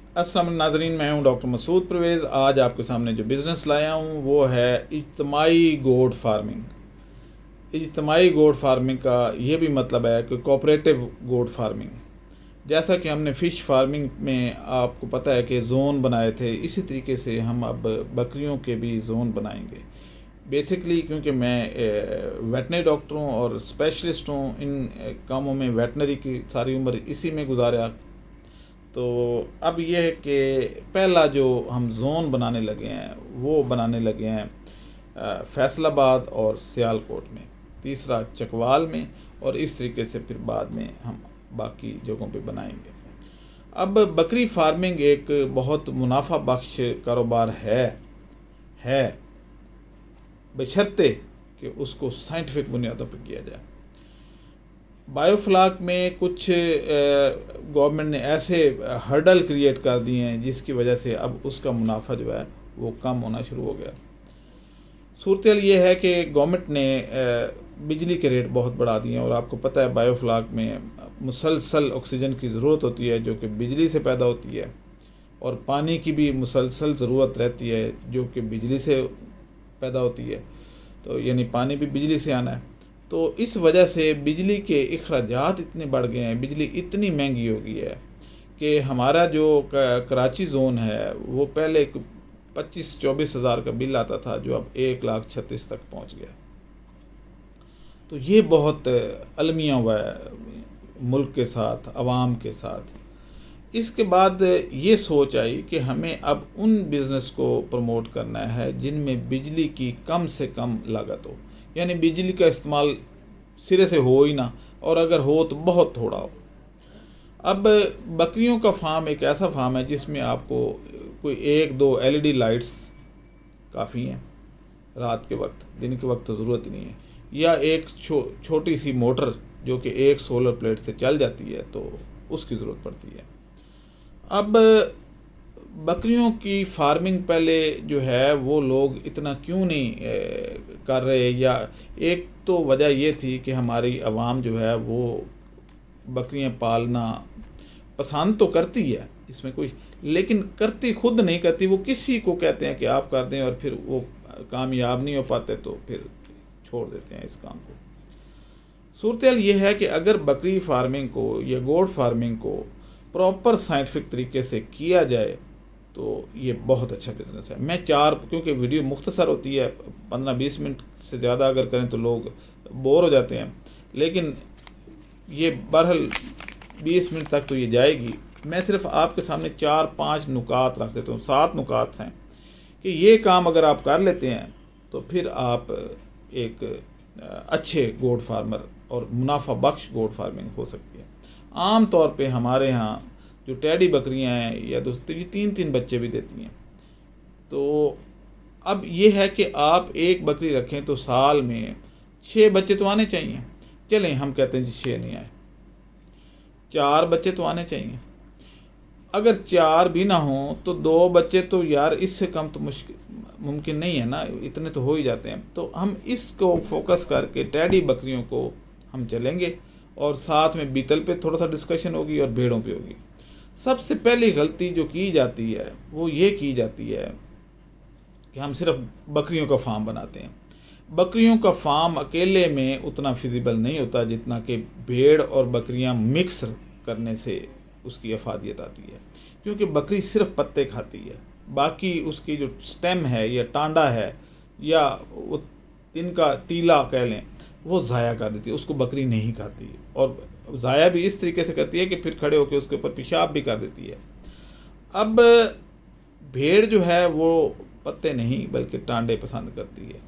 अस्सलाम नाज़रीन, मैं हूं डॉक्टर मसूद परवेज़। आज आपके सामने जो बिज़नेस लाया हूं वो है इज्तमाही गोट फार्मिंग। इज्तमाही गोट फार्मिंग का ये भी मतलब है कि कोऑपरेटिव गोट फार्मिंग। जैसा कि हमने फ़िश फार्मिंग में आपको पता है कि ज़ोन बनाए थे, इसी तरीके से हम अब बकरियों के भी ज़ोन बनाएंगे। बेसिकली क्योंकि मैं वेटनरी डॉक्टर हूँ और स्पेशलिस्ट हूँ इन कामों में, वेटनरी की सारी उम्र इसी में गुजारा। तो अब ये है कि पहला जो हम जोन बनाने लगे हैं वो बनाने लगे हैं फैसलाबाद और सियालकोट में, तीसरा चकवाल में, और इस तरीके से फिर बाद में हम बाकी जगहों पे बनाएंगे। अब बकरी फार्मिंग एक बहुत मुनाफा बख्श कारोबार है बशर्ते कि उसको साइंटिफिक बुनियादों पर किया जाए। बायोफ्लाक में कुछ गवर्नमेंट ने ऐसे हर्डल क्रिएट कर दिए हैं जिसकी वजह से अब उसका मुनाफा जो है वो कम होना शुरू हो गया। सूरत ये है कि गवर्नमेंट ने बिजली के रेट बहुत बढ़ा दिए हैं और आपको पता है बायोफ्लाक में मुसलसल ऑक्सीजन की ज़रूरत होती है जो कि बिजली से पैदा होती है, और पानी की भी मुसलसल ज़रूरत रहती है जो कि बिजली से पैदा होती है। तो यानी पानी भी बिजली से आना है। तो इस वजह से बिजली के अखराजात इतने बढ़ गए हैं, बिजली इतनी महंगी हो गई है कि हमारा जो कराची जोन है वो पहले 25-24 हज़ार का बिल आता था जो अब 1,36,000 तक पहुंच गया। तो ये बहुत अलमिया हुआ है मुल्क के साथ, आवाम के साथ। इसके बाद ये सोच आई कि हमें अब उन बिज़नेस को प्रमोट करना है जिनमें बिजली की कम से कम लागत हो, यानी बिजली का इस्तेमाल सिरे से हो ही ना, और अगर हो तो बहुत थोड़ा हो। अब बकरियों का फार्म एक ऐसा फार्म है जिसमें आपको कोई 1-2 LED लाइट्स काफ़ी हैं रात के वक्त, दिन के वक्त तो ज़रूरत ही नहीं है, या एक छोटी सी मोटर जो कि एक सोलर प्लेट से चल जाती है तो उसकी ज़रूरत पड़ती है। अब बकरियों की फार्मिंग पहले जो है वो लोग इतना क्यों नहीं कर रहे, या एक तो वजह ये थी कि हमारी आवाम जो है वो बकरियां पालना पसंद तो करती है, इसमें कोई, लेकिन करती खुद नहीं करती, वो किसी को कहते हैं कि आप कर दें और फिर वो कामयाब नहीं हो पाते तो फिर छोड़ देते हैं इस काम को। सूरत ये है कि अगर बकरी फार्मिंग को या गोट फार्मिंग को प्रॉपर साइंटिफिक तरीके से किया जाए तो ये बहुत अच्छा बिज़नेस है। मैं क्योंकि वीडियो मुख्तसर होती है, 15-20 मिनट से ज़्यादा अगर करें तो लोग बोर हो जाते हैं, लेकिन ये बहरहाल 20 मिनट तक तो ये जाएगी। मैं सिर्फ आपके सामने 4-5 नुकात रख देता हूँ, 7 नुकात हैं कि ये काम अगर आप कर लेते हैं तो फिर आप एक अच्छे गोट फार्मर और मुनाफा बख्श गोट फार्मिंग हो सकती है। आम तौर पे हमारे यहाँ जो टैडी बकरियां हैं या दोस्तों ये 3-3 बच्चे भी देती हैं। तो अब ये है कि आप एक बकरी रखें तो साल में 6 बच्चे तो आने चाहिए। चलें हम कहते हैं जी 6 नहीं आए, 4 बच्चे तो आने चाहिए। अगर 4 भी ना हों तो 2 बच्चे तो यार इससे कम तो मुमकिन नहीं है ना, इतने तो हो ही जाते हैं। तो हम इसको फोकस करके टैडी बकरियों को हम चलेंगे और साथ में बीतल पे थोड़ा सा डिस्कशन होगी और भेड़ों पे होगी। सबसे पहली गलती जो की जाती है वो ये की जाती है कि हम सिर्फ बकरियों का फार्म बनाते हैं। बकरियों का फार्म अकेले में उतना फिजिबल नहीं होता जितना कि भेड़ और बकरियां मिक्स करने से उसकी अफादियत आती है, क्योंकि बकरी सिर्फ पत्ते खाती है, बाकी उसकी जो स्टेम है या टांडा है या वो तिनका तीला कह लें वो ज़ाया कर देती है, उसको बकरी नहीं खाती, और ज़ाया भी इस तरीके से करती है कि फिर खड़े होकर उसके ऊपर पेशाब भी कर देती है। अब भेड़ जो है वो पत्ते नहीं बल्कि टांडे पसंद करती है,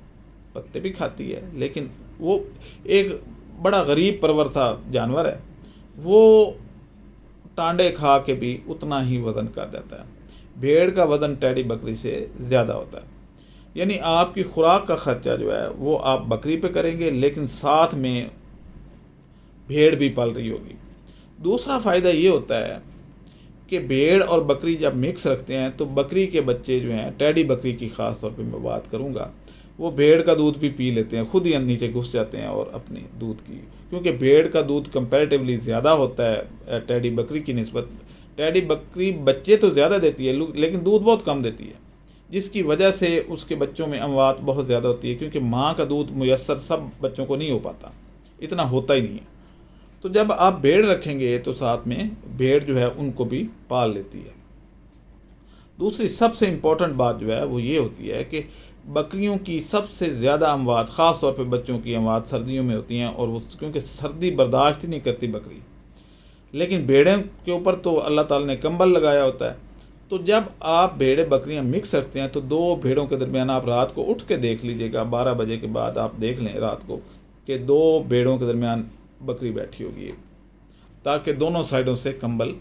पत्ते भी खाती है लेकिन वो एक बड़ा गरीब परवर सा जानवर है, वो टांडे खा के भी उतना ही वज़न कर देता है। भेड़ का वज़न टैडी बकरी से ज़्यादा होता है, यानी आपकी खुराक का ख़र्चा जो है वो आप बकरी पे करेंगे लेकिन साथ में भेड़ भी पल रही होगी। दूसरा फ़ायदा ये होता है कि भेड़ और बकरी जब मिक्स रखते हैं तो बकरी के बच्चे जो हैं, टैडी बकरी की ख़ास तौर पे मैं बात करूँगा, वो भेड़ का दूध भी पी लेते हैं, खुद ही नीचे घुस जाते हैं और अपने दूध की, क्योंकि भेड़ का दूध कंपैरेटिवली ज़्यादा होता है टैडी बकरी की निस्बत। टेडी बकरी बच्चे तो ज़्यादा देती है लेकिन दूध बहुत कम देती है, जिसकी वजह से उसके बच्चों में अमवात बहुत ज़्यादा होती है, क्योंकि माँ का दूध मुयस्सर सब बच्चों को नहीं हो पाता, इतना होता ही नहीं है। तो जब आप भेड़ रखेंगे तो साथ में भेड़ जो है उनको भी पाल लेती है। दूसरी सबसे इम्पोर्टेंट बात जो है वो ये होती है कि बकरियों की सबसे ज़्यादा अमवात, ख़ास तौर पे बच्चों की अमवात सर्दियों में होती हैं, और वो क्योंकि सर्दी बर्दाश्त ही नहीं करती बकरी। लेकिन भेड़ों के ऊपर तो अल्लाह ताला ने कंबल लगाया होता है। तो जब आप भेड़ें बकरियां मिक्स रखते हैं तो दो भेड़ों के दरमियान आप रात को उठ के देख लीजिएगा, 12 बजे के बाद आप देख लें रात को कि दो भेड़ों के दरमियान बकरी बैठी होगी, ताकि दोनों साइडों से कंबल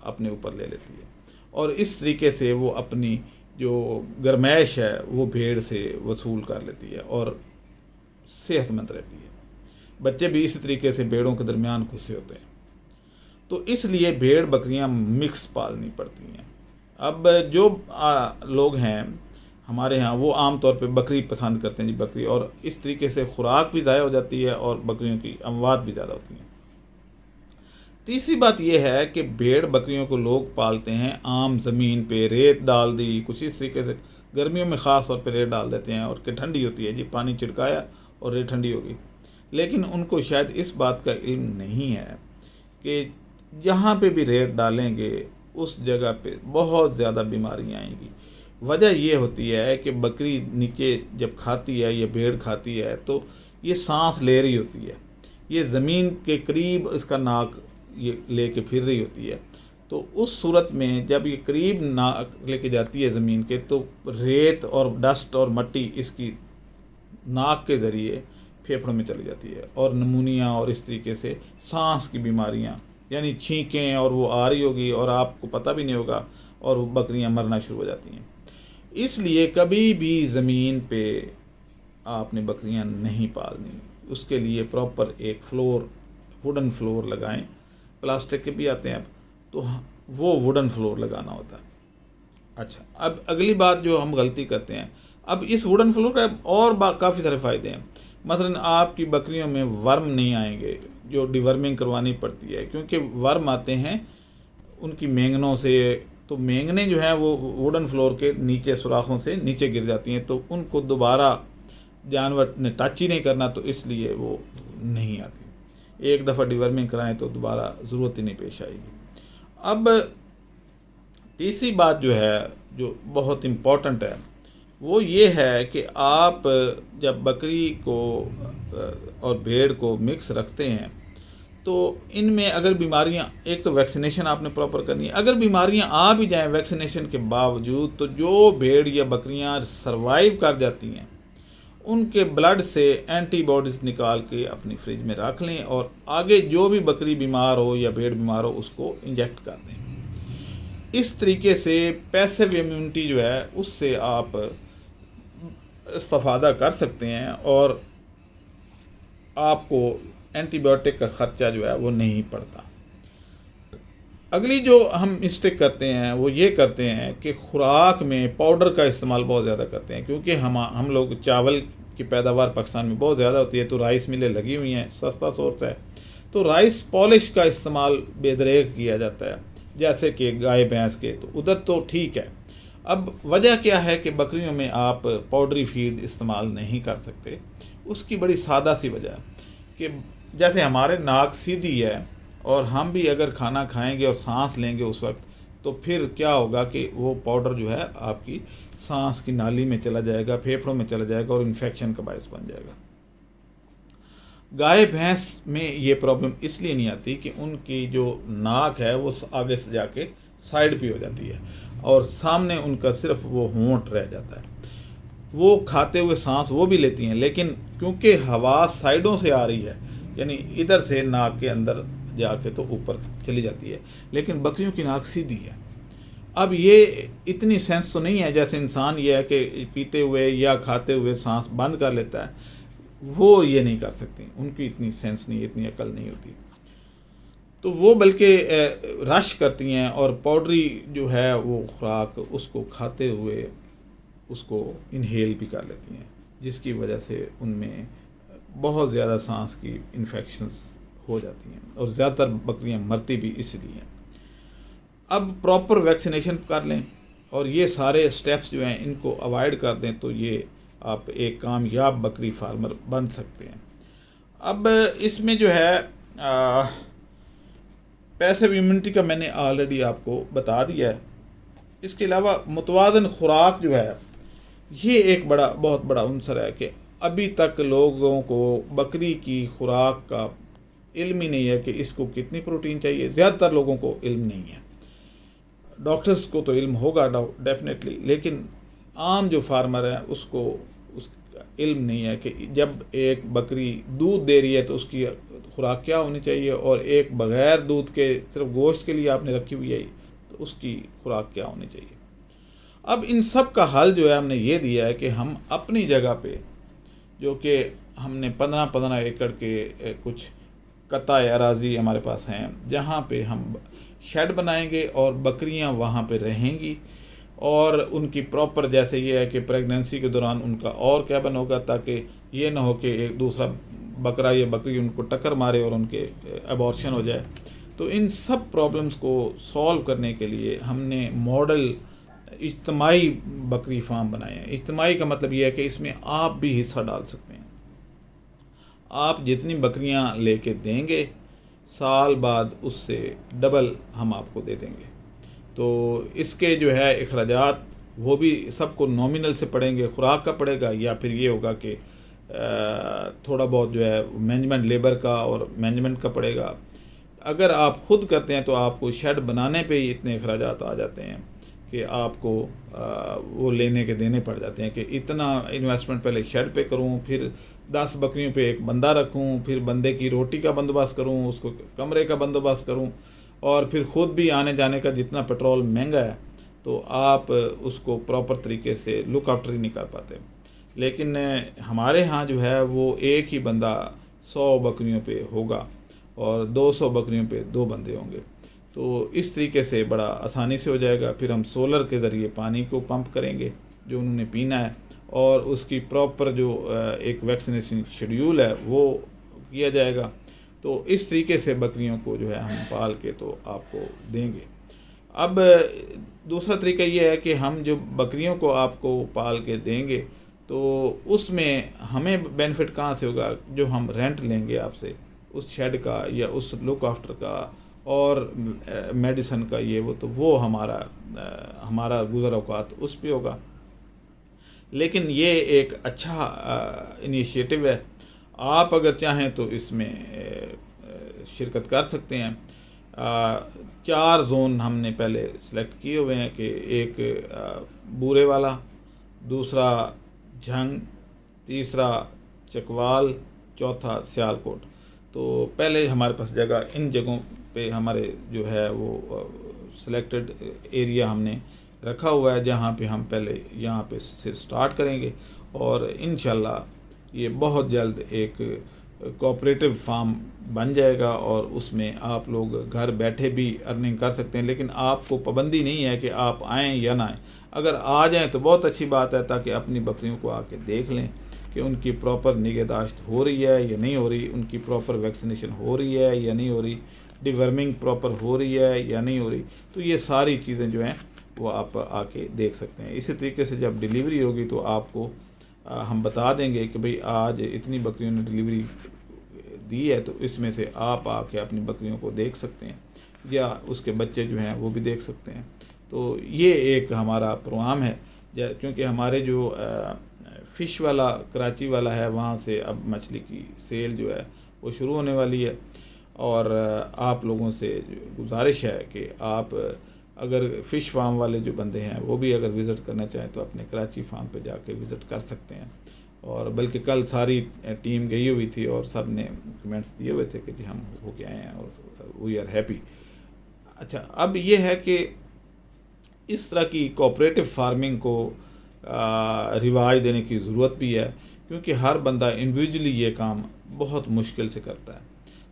अपने ऊपर ले लेती है, और इस तरीके से वो अपनी जो गरमैश है वो भेड़ से वसूल कर लेती है और सेहतमंद रहती है। बच्चे भी इसी तरीके से भेड़ों के दरमियान घुसे होते हैं। तो इसलिए भेड़ बकरियां मिक्स पालनी पड़ती हैं। अब जो लोग हैं हमारे यहाँ वो आम तौर पे बकरी पसंद करते हैं जी, बकरी, और इस तरीके से खुराक भी ज़ाया हो जाती है और बकरियों की अमवात भी ज़्यादा होती हैं। तीसरी बात यह है कि भेड़ बकरियों को लोग पालते हैं आम ज़मीन पे, रेत डाल दी कुछ इस तरीके से, गर्मियों में ख़ास तौर पे रेत डाल देते हैं और कि ठंडी होती है जी, पानी छिड़काया और रेत ठंडी होगी। लेकिन उनको शायद इस बात का इल्म नहीं है कि जहाँ पे भी रेत डालेंगे उस जगह पे बहुत ज़्यादा बीमारियाँ आएंगी। वजह ये होती है कि बकरी नीचे जब खाती है या भेड़ खाती है तो ये सांस ले रही होती है, ये ज़मीन के करीब इसका नाक ये लेके फिर रही होती है। तो उस सूरत में जब ये करीब नाक लेके जाती है ज़मीन के, तो रेत और डस्ट और मट्टी इसकी नाक के ज़रिए फेफड़ों में चली जाती है, और नमूनिया और इस तरीके से सांस की बीमारियाँ, यानी छींकें और वो आ रही होगी और आपको पता भी नहीं होगा, और वो बकरियां मरना शुरू हो जाती हैं। इसलिए कभी भी ज़मीन पे आपने बकरियां नहीं पालनी, उसके लिए प्रॉपर एक फ्लोर, वुडन फ्लोर लगाएं। प्लास्टिक के भी आते हैं अब, तो वो वुडन फ्लोर लगाना होता है। अच्छा, अब अगली बात जो हम गलती करते हैं, अब इस वुडन फ्लोर का और काफ़ी सारे फ़ायदे हैं। मसलन आपकी बकरियों में वर्म नहीं आएंगे, जो डिवर्मिंग करवानी पड़ती है, क्योंकि वर्म आते हैं उनकी मेंगनों से, तो मेंगने जो हैं वो वुडन फ्लोर के नीचे सुराखों से नीचे गिर जाती हैं, तो उनको दोबारा जानवर ने टच ही नहीं करना, तो इसलिए वो नहीं आती। एक दफ़ा डिवर्मिंग कराएं तो दोबारा ज़रूरत ही नहीं पेश आएगी। अब तीसरी बात जो है जो बहुत इम्पॉर्टेंट है वो ये है कि आप जब बकरी को और भेड़ को मिक्स रखते हैं तो इनमें अगर बीमारियां, एक तो वैक्सीनेशन आपने प्रॉपर करनी है। अगर बीमारियां आ भी जाएं वैक्सीनेशन के बावजूद, तो जो भेड़ या बकरियां सरवाइव कर जाती हैं उनके ब्लड से एंटीबॉडीज़ निकाल के अपनी फ्रिज में रख लें, और आगे जो भी बकरी बीमार हो या भेड़ बीमार हो उसको इंजेक्ट कर दें। इस तरीके से पैसिव इम्यूनिटी जो है उससे आप इस्तेफादा कर सकते हैं, और आपको एंटीबायोटिक का ख़र्चा जो है वो नहीं पड़ता। अगली जो हम मिस्टेक करते हैं वो ये करते हैं कि खुराक में पाउडर का इस्तेमाल बहुत ज़्यादा करते हैं, क्योंकि हम लोग चावल की पैदावार पाकिस्तान में बहुत ज़्यादा होती है, तो राइस मिलें लगी हुई हैं, सस्ता सोर्स है, तो राइस पॉलिश का इस्तेमाल बेदरेग किया जाता है, जैसे कि गाय भैंस के, तो उधर तो ठीक है। अब वजह क्या है कि बकरियों में आप पाउडरी फीड इस्तेमाल नहीं कर सकते। उसकी बड़ी सादा सी वजह है कि जैसे हमारे नाक सीधी है, और हम भी अगर खाना खाएंगे और सांस लेंगे उस वक्त, तो फिर क्या होगा कि वो पाउडर जो है आपकी सांस की नाली में चला जाएगा, फेफड़ों में चला जाएगा और इन्फेक्शन का बायस बन जाएगा। गाय भैंस में ये प्रॉब्लम इसलिए नहीं आती कि उनकी जो नाक है वो आगे से जाके साइड पे हो जाती है, और सामने उनका सिर्फ वो होंठ रह जाता है। वो खाते हुए सांस वो भी लेती हैं, लेकिन क्योंकि हवा साइडों से आ रही है, यानी इधर से नाक के अंदर जाके तो ऊपर चली जाती है, लेकिन बकरियों की नाक सीधी है। अब ये इतनी सेंस तो नहीं है जैसे इंसान ये है कि पीते हुए या खाते हुए सांस बंद कर लेता है, वो ये नहीं कर सकती, उनकी इतनी सेंस नहीं, इतनी अकल नहीं होती, तो वो बल्कि रश करती हैं और पाउडरी जो है वो खुराक उसको खाते हुए उसको इनहेल भी कर लेती हैं, जिसकी वजह से उनमें बहुत ज़्यादा सांस की इन्फेक्शंस हो जाती हैं, और ज़्यादातर बकरियां मरती भी इसलिए हैं। अब प्रॉपर वैक्सीनेशन कर लें और ये सारे स्टेप्स जो हैं इनको अवॉइड कर दें तो ये आप एक कामयाब बकरी फार्मर बन सकते हैं। अब इसमें जो है पैसिव इम्यूनिटी का मैंने ऑलरेडी आपको बता दिया है। इसके अलावा मुतवाज़न खुराक जो है ये एक बहुत बड़ा अंसर है कि अभी तक लोगों को बकरी की खुराक का इल्म ही नहीं है कि इसको कितनी प्रोटीन चाहिए। ज़्यादातर लोगों को इल्म नहीं है, डॉक्टर्स को तो इल्म होगा डेफिनेटली, लेकिन आम जो फार्मर है उसको उसका इल्म नहीं है कि जब एक बकरी दूध दे रही है तो उसकी खुराक क्या होनी चाहिए, और एक बग़ैर दूध के सिर्फ गोश्त के लिए आपने रखी हुई है तो उसकी खुराक क्या होनी चाहिए। अब इन सब का हल जो है हमने ये दिया है कि हम अपनी जगह पे, जो कि हमने 15-15 एकड़ के कुछ कता अराज़ी हमारे पास हैं, जहाँ पे हम शेड बनाएंगे और बकरियाँ वहाँ पे रहेंगी, और उनकी प्रॉपर, जैसे ये है कि प्रेगनेंसी के दौरान उनका और कैबिन होगा ताकि ये ना हो कि एक दूसरा बकरा या बकरी उनको टक्कर मारे और उनके अबॉर्शन हो जाए। तो इन सब प्रॉब्लम्स को सॉल्व करने के लिए हमने मॉडल इज्तिमाई बकरी फार्म बनाए हैं। इज्तिमाई का मतलब ये है कि इसमें आप भी हिस्सा डाल सकते हैं। आप जितनी बकरियां लेके देंगे, साल बाद उससे डबल हम आपको दे देंगे। तो इसके जो है अखराजात वो भी सबको नॉमिनल से पड़ेंगे, खुराक का पड़ेगा, या फिर ये होगा कि थोड़ा बहुत जो है मैनेजमेंट लेबर का और मैनेजमेंट का पड़ेगा। अगर आप खुद करते हैं तो आपको शेड बनाने पे ही इतने अखराजात आ जाते हैं कि आपको वो लेने के देने पड़ जाते हैं कि इतना इन्वेस्टमेंट पहले शेड पे करूं, फिर 10 बकरियों पे एक बंदा रखूं, फिर बंदे की रोटी का बंदोबस्त करूं, उसको कमरे का बंदोबस्त करूं, और फिर ख़ुद भी आने जाने का जितना पेट्रोल महंगा है तो आप उसको प्रॉपर तरीके से लुक आफ्टर ही नहीं कर पाते। लेकिन हमारे यहाँ जो है वो एक ही बंदा 100 बकरियों पे होगा और 200 बकरियों पे 2 बंदे होंगे। तो इस तरीके से बड़ा आसानी से हो जाएगा। फिर हम सोलर के ज़रिए पानी को पंप करेंगे जो उन्होंने पीना है, और उसकी प्रॉपर जो एक वैक्सीनेशन शेड्यूल है वो किया जाएगा। तो इस तरीके से बकरियों को जो है हम पाल के तो आपको देंगे। अब दूसरा तरीका ये है कि हम जो बकरियों को आपको पाल के देंगे तो उसमें हमें बेनिफिट कहाँ से होगा, जो हम रेंट लेंगे आपसे उस शेड का या उस लुक आफ्टर का और मेडिसन का, ये वो, तो वो हमारा गुज़र औक़ात उस पे होगा। लेकिन ये एक अच्छा इनिशिएटिव है, आप अगर चाहें तो इसमें शिरकत कर सकते हैं। 4 जोन हमने पहले सेलेक्ट किए हुए हैं कि एक बूरे वाला, दूसरा झंग, तीसरा चकवाल, चौथा सियालकोट। तो पहले हमारे पास जगह, इन जगहों पे हमारे जो है वो सिलेक्टेड एरिया हमने रखा हुआ है जहाँ पे हम पहले यहाँ पे से स्टार्ट करेंगे, और इंशाल्लाह ये बहुत जल्द एक कोऑपरेटिव फार्म बन जाएगा और उसमें आप लोग घर बैठे भी अर्निंग कर सकते हैं। लेकिन आपको पाबंदी नहीं है कि आप आएँ या ना आएँ। अगर आ जाएँ तो बहुत अच्छी बात है, ताकि अपनी बकरियों को आके देख लें कि उनकी प्रॉपर निगहदाश्त हो रही है या नहीं हो रही, उनकी प्रॉपर वैक्सीनेशन हो रही है या नहीं हो रही, डिवर्मिंग प्रॉपर हो रही है या नहीं हो रही। तो ये सारी चीज़ें जो हैं वो आप आके देख सकते हैं। इसी तरीके से जब डिलीवरी होगी तो आपको हम बता देंगे कि भाई आज इतनी बकरियों ने डिलीवरी दी है, तो इसमें से आप आके अपनी बकरियों को देख सकते हैं या उसके बच्चे जो हैं वो भी देख सकते हैं। तो ये एक हमारा प्रोग्राम है, क्योंकि हमारे जो फ़िश वाला कराची वाला है वहाँ से अब मछली की सेल जो है वो शुरू होने वाली है। और आप लोगों से गुजारिश है कि आप अगर फ़िश फार्म वाले जो बंदे हैं वो भी अगर विज़िट करना चाहें तो अपने कराची फार्म पे जाके विज़िट कर सकते हैं। और बल्कि कल सारी टीम गई हुई थी और सब ने कमेंट्स दिए हुए थे कि जी हम होके आए हैं और वी आर हैप्पी। अच्छा, अब ये है कि इस तरह की कोऑपरेटिव फार्मिंग को रिवाज देने की ज़रूरत भी है, क्योंकि हर बंदा इंडिविजुअली ये काम बहुत मुश्किल से करता है।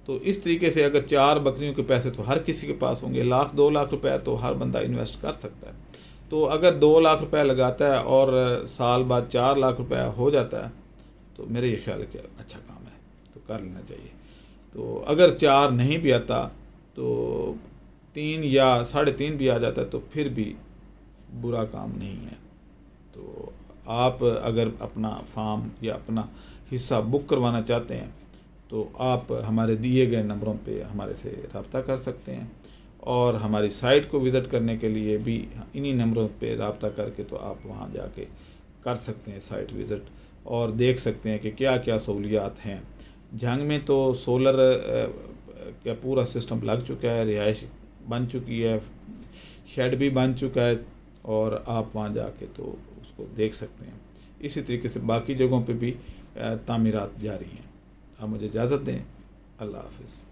तो इस तरीके से अगर 4 बकरियों के पैसे तो हर किसी के पास होंगे, 1-2 लाख रुपए तो हर बंदा इन्वेस्ट कर सकता है। तो अगर 2 लाख रुपए लगाता है और साल बाद 4 लाख रुपए हो जाता है तो मेरे ये ख्याल है कि अच्छा काम है, तो कर लेना चाहिए। तो अगर 4 नहीं भी आता तो 3 या 3.5 भी आ जाता है तो फिर भी बुरा काम नहीं है। तो आप अगर अपना फार्म या अपना हिस्सा बुक करवाना चाहते हैं तो आप हमारे दिए गए नंबरों पे हमारे से रब्ता कर सकते हैं, और हमारी साइट को विज़िट करने के लिए भी इन्हीं नंबरों पे रब्ता करके तो आप वहाँ जाके कर सकते हैं साइट विज़िट, और देख सकते हैं कि क्या क्या सहूलियात हैं। जंग में तो सोलर का पूरा सिस्टम लग चुका है, रिहाइश बन चुकी है, शेड भी बन चुका है, और आप वहाँ जाके तो उसको देख सकते हैं। इसी तरीके से बाकी जगहों पे भी तामीरात जारी हैं। आप मुझे इजाज़त दें। अल्लाह हाफ़िज़।